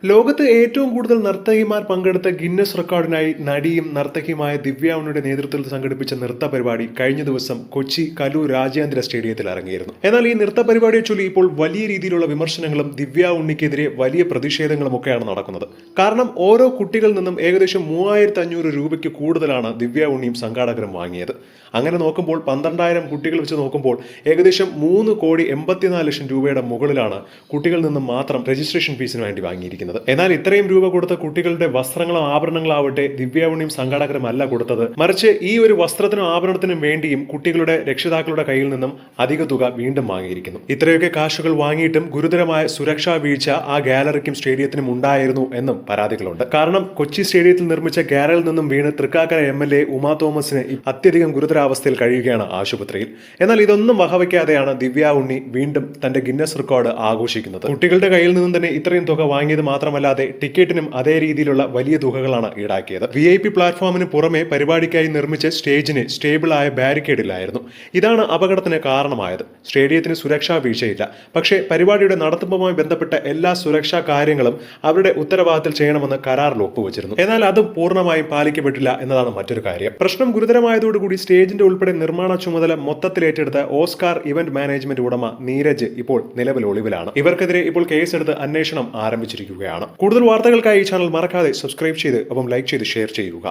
ലോകത്ത് ഏറ്റവും കൂടുതൽ നർത്തകിമാർ പങ്കെടുത്ത ഗിന്നസ് റെക്കോർഡിനായി നടിയും നർത്തകിയുമായ ദിവ്യ ഉണ്ണിയുടെ നേതൃത്വത്തിൽ സംഘടിപ്പിച്ച നൃത്ത പരിപാടി കഴിഞ്ഞ ദിവസം കൊച്ചി കലൂർ രാജ്യാന്തര സ്റ്റേഡിയത്തിൽ ഇറങ്ങിയിരുന്നു. എന്നാൽ ഈ നൃത്ത പരിപാടിയെ ചൊല്ലി ഇപ്പോൾ വലിയ രീതിയിലുള്ള വിമർശനങ്ങളും ദിവ്യ ഉണ്ണിക്കെതിരെ വലിയ പ്രതിഷേധങ്ങളും ഒക്കെയാണ് നടക്കുന്നത്. കാരണം ഓരോ കുട്ടികളിൽ നിന്നും ഏകദേശം 3500 രൂപയ്ക്ക് കൂടുതലാണ് ദിവ്യ ഉണ്ണിയും സംഘാടകരും വാങ്ങിയത്. അങ്ങനെ നോക്കുമ്പോൾ 12,000 കുട്ടികൾ വെച്ച് നോക്കുമ്പോൾ ഏകദേശം 3,84,00,000 രൂപയുടെ മുകളിലാണ് കുട്ടികളിൽ നിന്നും മാത്രം രജിസ്ട്രേഷൻ ഫീസിന് വേണ്ടി വാങ്ങിയിരിക്കുന്നത്. എന്നാൽ ഇത്രയും രൂപ കൊടുത്ത കുട്ടികളുടെ വസ്ത്രങ്ങളോ ആഭരണങ്ങളോ ആവട്ടെ ദിവ്യ ഉണ്ണിയും സംഘാടകരും അല്ല കൊടുത്തത്. മറിച്ച് ഈ ഒരു വസ്ത്രത്തിനും ആഭരണത്തിനും വേണ്ടിയും കുട്ടികളുടെ രക്ഷിതാക്കളുടെ കയ്യിൽ നിന്നും അധിക തുക വീണ്ടും വാങ്ങിയിരിക്കുന്നു. ഇത്രയൊക്കെ കാശുകൾ വാങ്ങിയിട്ടും ഗുരുതരമായ സുരക്ഷാ വീഴ്ച ആ ഗാലറിക്കും സ്റ്റേഡിയത്തിനും ഉണ്ടായിരുന്നു എന്നും പരാതികളുണ്ട്. കാരണം കൊച്ചി സ്റ്റേഡിയത്തിൽ നിർമ്മിച്ച ഗാലറിയിൽ നിന്നും വീണ് തൃക്കാക്കര MLA ഉമാ തോമസിന് അത്യധികം ഗുരുതരാവസ്ഥയിൽ കഴിയുകയാണ് ആശുപത്രിയിൽ. എന്നാൽ ഇതൊന്നും വകവയ്ക്കാതെയാണ് ദിവ്യ ഉണ്ണി വീണ്ടും തന്റെ ഗിന്നസ് റെക്കോർഡ് ആഘോഷിക്കുന്നത്. കുട്ടികളുടെ കയ്യിൽ നിന്നും തന്നെ ഇത്രയും തുക വാങ്ങിയത് മാത്രമല്ലാതെ ടിക്കറ്റിനും അതേ രീതിയിലുള്ള വലിയ തുകകളാണ് ഈടാക്കിയത്. VIP പ്ലാറ്റ്ഫോമിന് പുറമെ പരിപാടിക്കായി നിർമ്മിച്ച സ്റ്റേജിന് സ്റ്റേബിൾ ആയ ബാരിക്കേഡിലായിരുന്നു. ഇതാണ് അപകടത്തിന് കാരണമായത്. സ്റ്റേഡിയത്തിന് സുരക്ഷാ വീഴ്ചയില്ല. പക്ഷേ പരിപാടിയുടെ നടത്തിപ്പുമായി ബന്ധപ്പെട്ട എല്ലാ സുരക്ഷാ കാര്യങ്ങളും അവരുടെ ഉത്തരവാദിത്തത്തിൽ ചെയ്യണമെന്ന് കരാറിൽ ഒപ്പുവെച്ചിരുന്നു. എന്നാൽ അതും പൂർണ്ണമായും പാലിക്കപ്പെട്ടില്ല എന്നതാണ് മറ്റൊരു കാര്യം. പ്രശ്നം ഗുരുതരമായതോടുകൂടി സ്റ്റേജിന്റെ ഉൾപ്പെടെ നിർമ്മാണ ചുമതല മൊത്തത്തിൽ ഏറ്റെടുത്ത ഓസ്കാർ ഇവന്റ് മാനേജ്മെന്റ് ഉടമ നീരജ് ഇപ്പോൾ നിലവിൽ ഒളിവിലാണ്. ഇവർക്കെതിരെ ഇപ്പോൾ കേസെടുത്ത് അന്വേഷണം ആരംഭിച്ചിരിക്കുകയാണ്. കൂടുതൽ വാർത്തകൾക്കായി ഈ ചാനൽ മറക്കാതെ സബ്സ്ക്രൈബ് ചെയ്ത് ഒപ്പം ലൈക്ക് ചെയ്ത് ഷെയർ ചെയ്യുക.